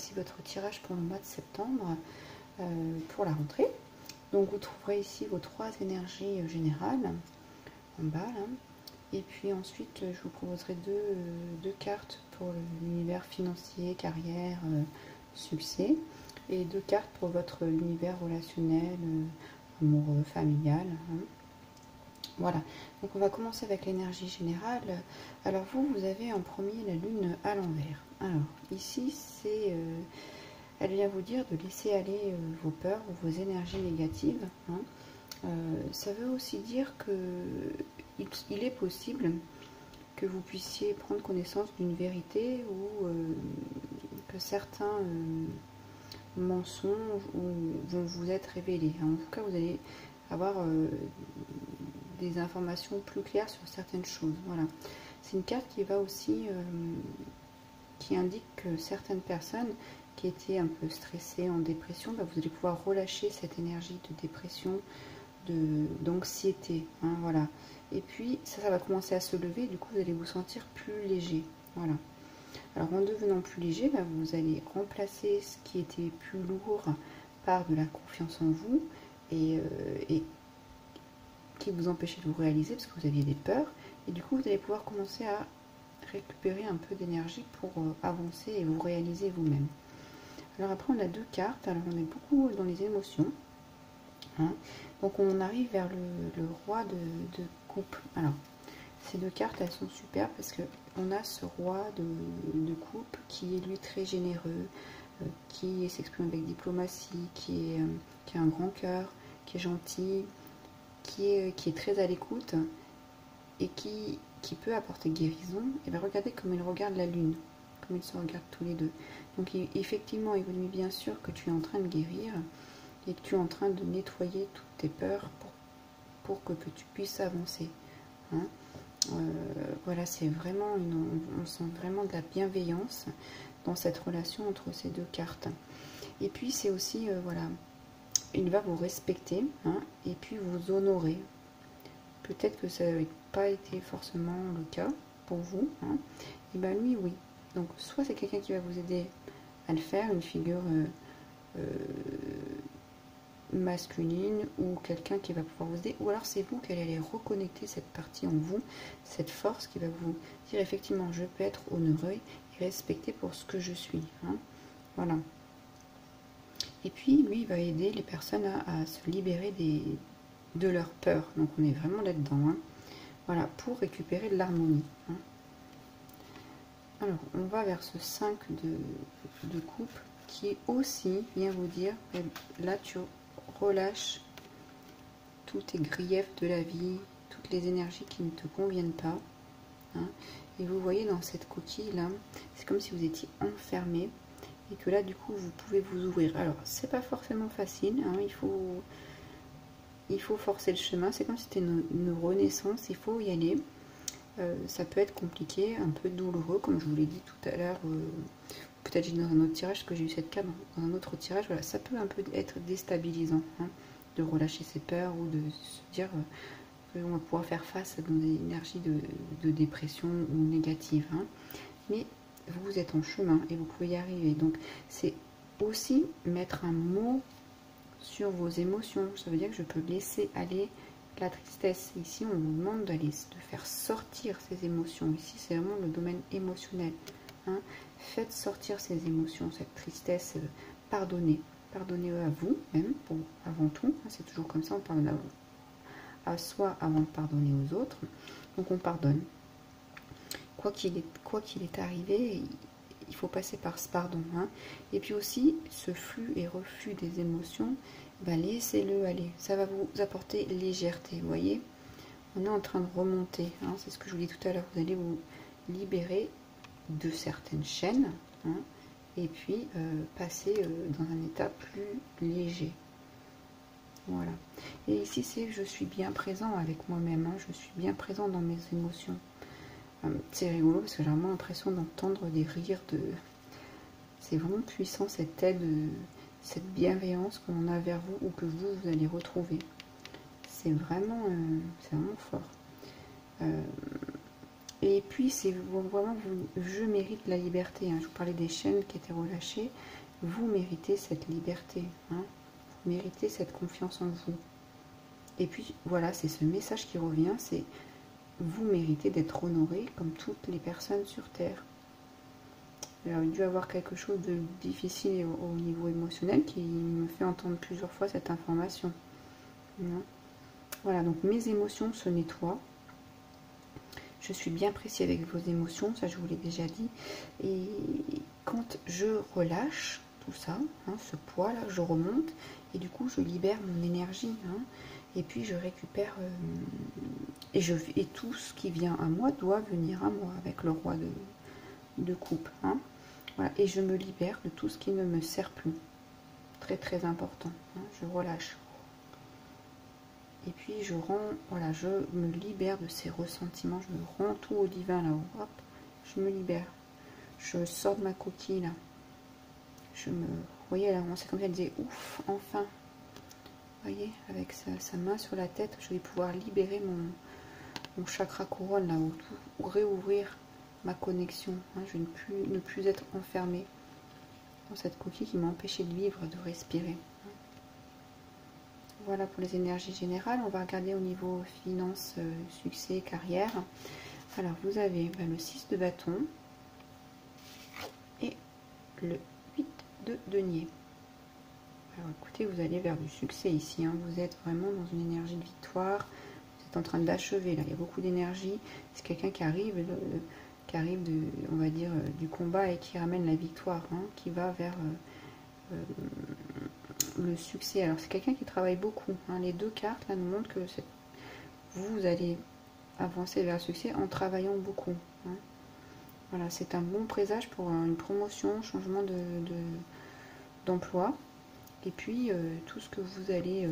voici votre tirage pour le mois de septembre, pour la rentrée. Donc vous trouverez ici vos 3 énergies générales, en bas là. Et puis ensuite, je vous proposerai deux cartes pour l'univers financier, carrière, succès. Et 2 cartes pour votre univers relationnel, amoureux, familial. Hein. Voilà, donc on va commencer avec l'énergie générale. Alors vous avez en premier la lune à l'envers. Alors ici, elle vient vous dire de laisser aller vos peurs ou vos énergies négatives. Hein. Ça veut aussi dire que il est possible que vous puissiez prendre connaissance d'une vérité ou que certains mensonges vont vous être révélés. En tout cas, vous allez avoir des informations plus claires sur certaines choses. Voilà. C'est une carte qui va aussi, qui indique que certaines personnes qui étaient un peu stressées, en dépression, bah, vous allez pouvoir relâcher cette énergie de dépression, d'anxiété. Hein, voilà. Et puis, ça va commencer à se lever, du coup, vous allez vous sentir plus léger. Voilà. Alors, en devenant plus léger, bah, vous allez remplacer ce qui était plus lourd par de la confiance en vous et qui vous empêchait de vous réaliser parce que vous aviez des peurs. Et du coup, vous allez pouvoir commencer à récupérer un peu d'énergie pour avancer et vous réaliser vous-même. Alors après, on a 2 cartes. Alors, on est beaucoup dans les émotions. Hein. Donc, on arrive vers le roi de coupe. Alors, ces 2 cartes, elles sont super parce que on a ce roi de coupe qui est lui très généreux, qui s'exprime avec diplomatie, qui a un grand cœur, qui est gentil, qui est très à l'écoute et qui peut apporter guérison. Et bien regardez comme il regarde la lune, comme ils se regardent tous les deux. Donc effectivement, il vous dit bien sûr que tu es en train de guérir et que tu es en train de nettoyer toutes tes peurs pour que tu puisses avancer. Hein. Voilà, c'est vraiment on sent vraiment de la bienveillance dans cette relation entre ces 2 cartes. Et puis c'est aussi, voilà, il va vous respecter, hein, et puis vous honorer. Peut-être que ça n'avait pas été forcément le cas pour vous, hein. Et bien lui, oui. Donc soit c'est quelqu'un qui va vous aider à le faire, une figure masculine ou quelqu'un qui va pouvoir vous aider, ou alors c'est vous qui allez aller reconnecter cette partie en vous, cette force qui va vous dire effectivement je peux être honoré et respecté pour ce que je suis. Hein. Voilà. Et puis lui il va aider les personnes à se libérer de leur peur. Donc on est vraiment là-dedans. Hein. Voilà, pour récupérer de l'harmonie. Hein. Alors on va vers ce 5 de coupe qui aussi vient vous dire, là tu relâches tous tes griefs de la vie, toutes les énergies qui ne te conviennent pas. Hein. Et vous voyez dans cette coquille là, c'est comme si vous étiez enfermé et que là du coup vous pouvez vous ouvrir. Alors c'est pas forcément facile, hein, il faut forcer le chemin, c'est comme si c'était une renaissance, il faut y aller. Ça peut être compliqué, un peu douloureux, comme je vous l'ai dit tout à l'heure. Peut-être j'ai dit dans un autre tirage, que j'ai eu cette carte dans un autre tirage. Voilà, ça peut un peu être déstabilisant, hein, de relâcher ses peurs ou de se dire qu'on va pouvoir faire face à des énergies de dépression ou négatives. Hein. Mais vous êtes en chemin et vous pouvez y arriver. Donc c'est aussi mettre un mot sur vos émotions. Ça veut dire que je peux laisser aller la tristesse. Ici, on vous demande de faire sortir ces émotions. Ici, c'est vraiment le domaine émotionnel. Hein. Faites sortir ces émotions, cette tristesse. Pardonnez. Pardonnez à vous, même, avant tout. Hein. C'est toujours comme ça, on pardonne à soi avant de pardonner aux autres. Donc, on pardonne. Quoi qu'il est arrivé, il faut passer par ce pardon. Hein. Et puis aussi, ce flux et reflux des émotions, ben laissez-le aller. Ça va vous apporter légèreté, vous voyez. On est en train de remonter. Hein. C'est ce que je vous dis tout à l'heure. Vous allez vous libérer de certaines chaînes. Hein, et puis passer dans un état plus léger. Voilà. Et ici, c'est je suis bien présent avec moi-même. Hein. Je suis bien présent dans mes émotions. C'est rigolo parce que j'ai vraiment l'impression d'entendre des rires de... C'est vraiment puissant cette aide, cette bienveillance que l'on a vers vous ou que vous allez retrouver. C'est vraiment fort. Et puis, c'est vraiment, je mérite la liberté. Hein. Je vous parlais des chaînes qui étaient relâchées. Vous méritez cette liberté. Hein. Vous méritez cette confiance en vous. Et puis, voilà, c'est ce message qui revient, c'est vous méritez d'être honoré comme toutes les personnes sur Terre. Il a dû avoir quelque chose de difficile au niveau émotionnel qui me fait entendre plusieurs fois cette information. Voilà, donc mes émotions se nettoient. Je suis bien précis avec vos émotions, ça je vous l'ai déjà dit. Et quand je relâche tout ça, hein, ce poids là, je remonte et du coup je libère mon énergie. Hein, et puis je récupère et tout ce qui vient à moi doit venir à moi avec le roi de coupe. Hein. Voilà, et je me libère de tout ce qui ne me sert plus. Très très important. Hein, je relâche. Et puis je rends, voilà, je me libère de ces ressentiments, je me rends tout au divin là-haut. Hop, je me libère. Je sors de ma coquille là. Je me. Vous voyez, là, c'est comme si elle disait ouf, enfin. Vous voyez, avec sa main sur la tête, je vais pouvoir libérer mon chakra couronne là-haut, ou réouvrir ma connexion. Hein, je vais ne plus être enfermée dans cette coquille qui m'a empêché de vivre, de respirer. Voilà pour les énergies générales. On va regarder au niveau finance, succès, carrière. Alors, vous avez le 6 de bâton et le 8 de denier. Alors, écoutez, vous allez vers du succès ici. Hein. Vous êtes vraiment dans une énergie de victoire. Vous êtes en train d'achever. Là, il y a beaucoup d'énergie. C'est quelqu'un qui arrive de, on va dire, du combat et qui ramène la victoire, hein, qui va vers le succès. Alors c'est quelqu'un qui travaille beaucoup. Hein. Les deux cartes là nous montrent que vous allez avancer vers le succès en travaillant beaucoup. Hein. Voilà, c'est un bon présage pour une promotion, changement d'emploi. Et puis tout ce que vous allez...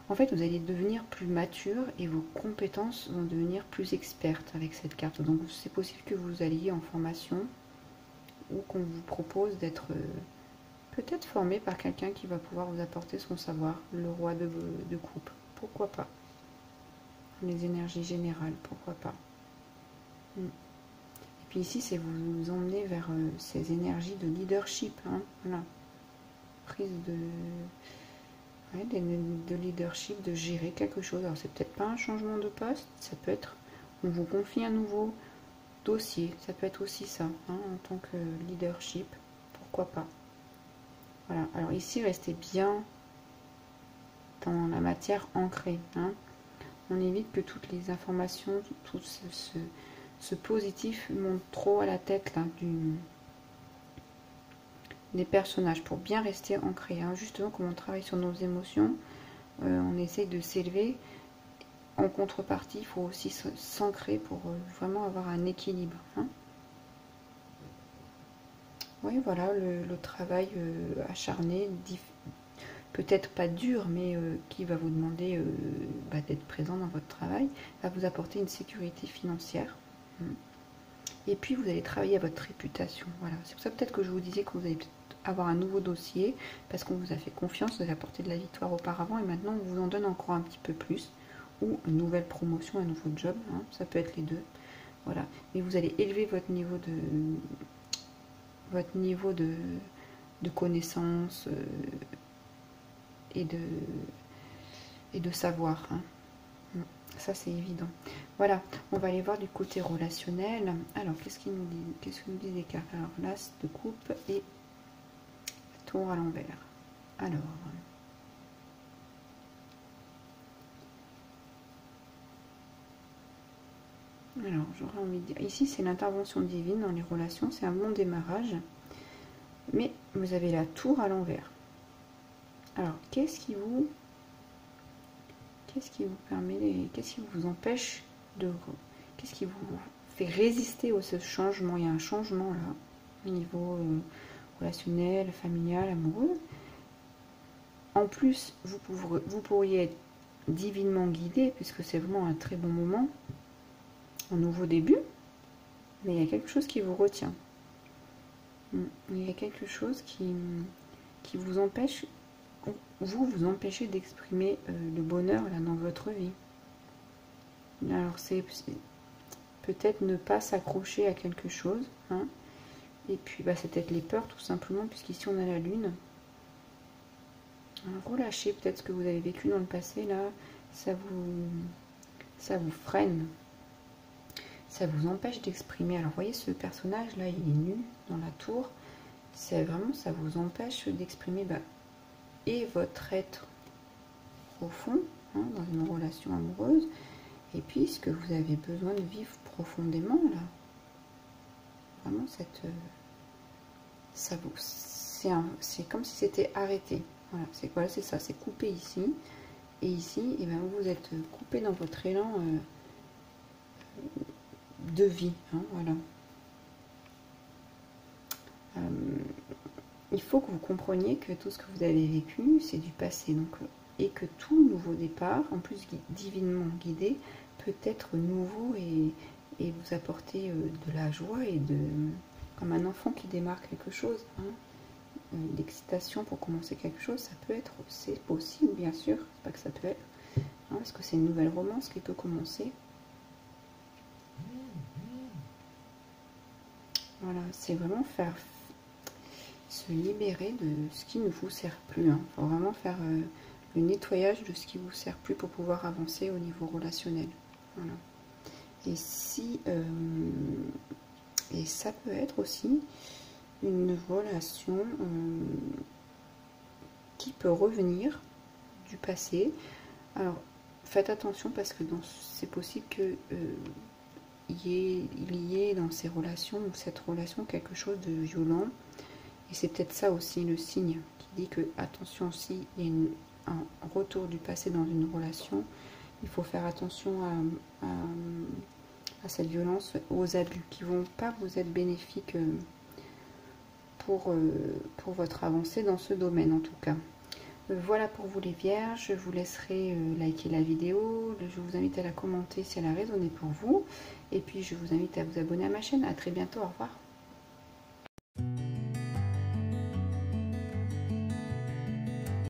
en fait, vous allez devenir plus mature et vos compétences vont devenir plus expertes avec cette carte. Donc c'est possible que vous alliez en formation ou qu'on vous propose d'être... peut-être formé par quelqu'un qui va pouvoir vous apporter son savoir, le roi de coupe. Pourquoi pas? Les énergies générales, pourquoi pas? Et puis ici, c'est vous emmener vers ces énergies de leadership. Hein, voilà. Prise de leadership, de gérer quelque chose. Alors, c'est peut-être pas un changement de poste, ça peut être, on vous confie un nouveau dossier, ça peut être aussi ça, hein, en tant que leadership, pourquoi pas? Voilà, alors ici, restez bien dans la matière ancrée. Hein. On évite que toutes les informations, tout ce positif monte trop à la tête là, des personnages pour bien rester ancré. Hein. Justement, comme on travaille sur nos émotions, on essaye de s'élever. En contrepartie, il faut aussi s'ancrer pour vraiment avoir un équilibre. Hein. Oui, voilà, le travail acharné, peut-être pas dur, mais qui va vous demander d'être présent dans votre travail, va vous apporter une sécurité financière. Et puis, vous allez travailler à votre réputation. Voilà, c'est pour ça peut-être que je vous disais que vous allez peut-être avoir un nouveau dossier, parce qu'on vous a fait confiance, vous avez apporté de la victoire auparavant, et maintenant, on vous en donne encore un petit peu plus, ou une nouvelle promotion, un nouveau job, hein, ça peut être les deux. Voilà, mais vous allez élever votre niveau de connaissances et de savoir. Hein. Ça, c'est évident. Voilà, on va aller voir du côté relationnel. Alors, qu'est-ce qu'il nous dit? Qu'est-ce que nous disent les cartes? Alors, l'as de coupe et la tour à l'envers. Alors, j'aurais envie de dire, ici, c'est l'intervention divine dans les relations. C'est un bon démarrage. Mais vous avez la tour à l'envers. Alors, qu'est-ce qui vous permet, qu'est-ce qui vous empêche qu'est-ce qui vous fait résister à ce changement? Il y a un changement là, au niveau relationnel, familial, amoureux. En plus, vous pourriez être divinement guidé, puisque c'est vraiment un très bon moment, un nouveau début, mais il y a quelque chose qui vous retient. Il y a quelque chose qui vous empêche, vous empêchez d'exprimer le bonheur là dans votre vie. Alors c'est peut-être ne pas s'accrocher à quelque chose. Hein. Et puis bah, c'est peut-être les peurs tout simplement, puisqu'ici on a la lune. Relâchez peut-être ce que vous avez vécu dans le passé, là, ça vous freine. Ça vous empêche d'exprimer. Alors, vous voyez, ce personnage-là, il est nu dans la tour. C'est vraiment, ça vous empêche d'exprimer et votre être profond, hein, dans une relation amoureuse, et puis ce que vous avez besoin de vivre profondément, là. Vraiment, c'est comme si c'était arrêté. Voilà, c'est ça, c'est coupé ici. Et ici, et ben, vous êtes coupé dans votre élan de vie. Hein, voilà. Il faut que vous compreniez que tout ce que vous avez vécu, c'est du passé. Donc, et que tout nouveau départ, en plus divinement guidé, peut être nouveau et vous apporter de la joie et comme un enfant qui démarre quelque chose. Hein. L'excitation pour commencer quelque chose, ça peut être, c'est possible bien sûr, c'est pas que ça peut être, hein, parce que c'est une nouvelle romance qui peut commencer. Voilà, c'est vraiment se libérer de ce qui ne vous sert plus. Hein. Faut vraiment faire le nettoyage de ce qui vous sert plus pour pouvoir avancer au niveau relationnel. Voilà. Et et ça peut être aussi une relation qui peut revenir du passé. Alors faites attention parce que c'est possible que il y ait dans ces relations ou cette relation quelque chose de violent, et c'est peut-être ça aussi le signe qui dit que attention, si il y a un retour du passé dans une relation, il faut faire attention à cette violence, aux abus qui vont pas vous être bénéfiques pour votre avancée dans ce domaine en tout cas. Voilà pour vous les vierges, je vous laisserai liker la vidéo, je vous invite à la commenter si elle a résonné pour vous, et puis je vous invite à vous abonner à ma chaîne. À très bientôt, au revoir.